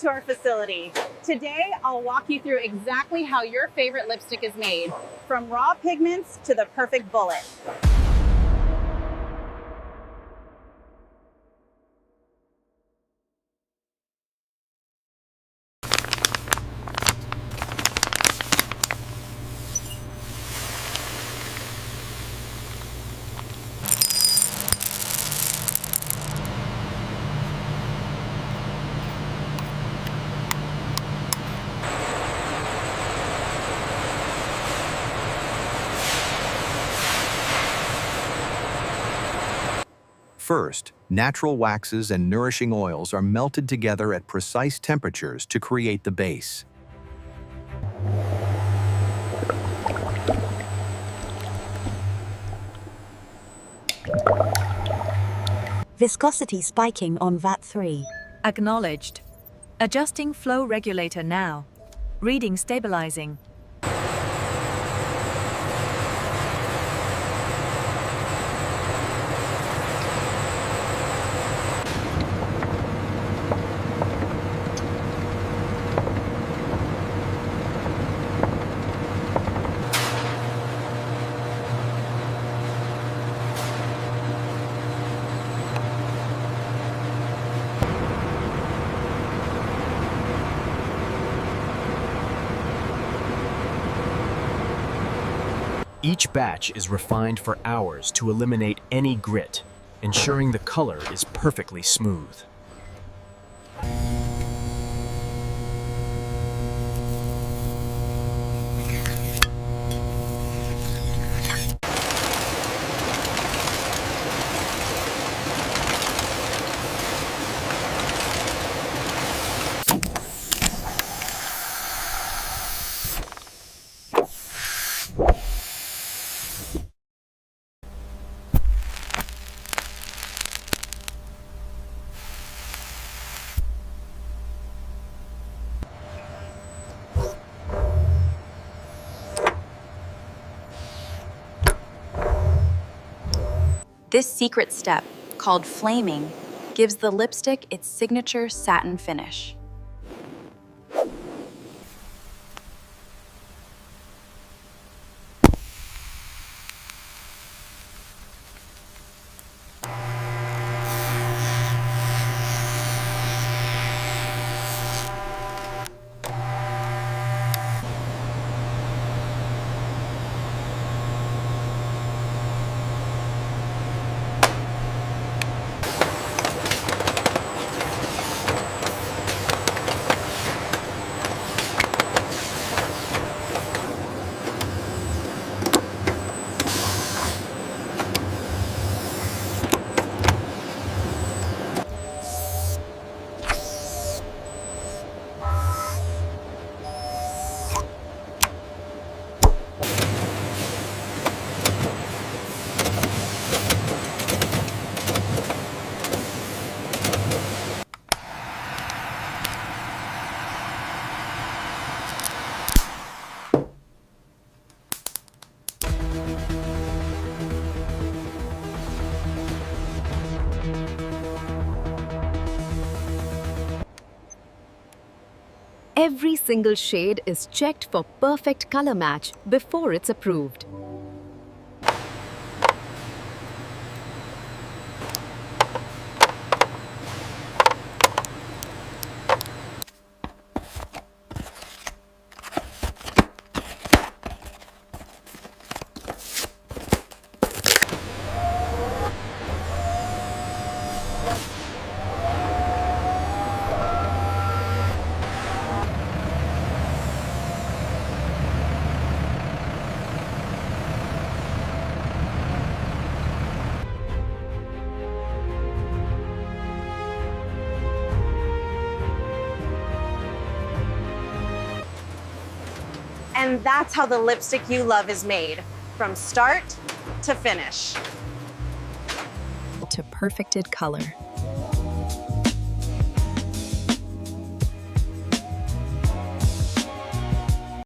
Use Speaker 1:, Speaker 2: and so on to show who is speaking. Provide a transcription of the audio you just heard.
Speaker 1: to our facility. Today, I'll walk you through exactly how your favorite lipstick is made, from raw pigments to the perfect bullet.
Speaker 2: First, natural waxes and nourishing oils are melted together at precise temperatures to create the base.
Speaker 3: Viscosity spiking on vat 3.
Speaker 4: Acknowledged. Adjusting flow regulator now. Reading stabilizing.
Speaker 5: Each batch is refined for hours to eliminate any grit, ensuring the color is perfectly smooth.
Speaker 6: This secret step, called flaming, gives the lipstick its signature satin finish.
Speaker 7: Every single shade is checked for perfect color match before it's approved.
Speaker 1: And that's how the lipstick you love is made, from start to finish.
Speaker 6: To perfected color.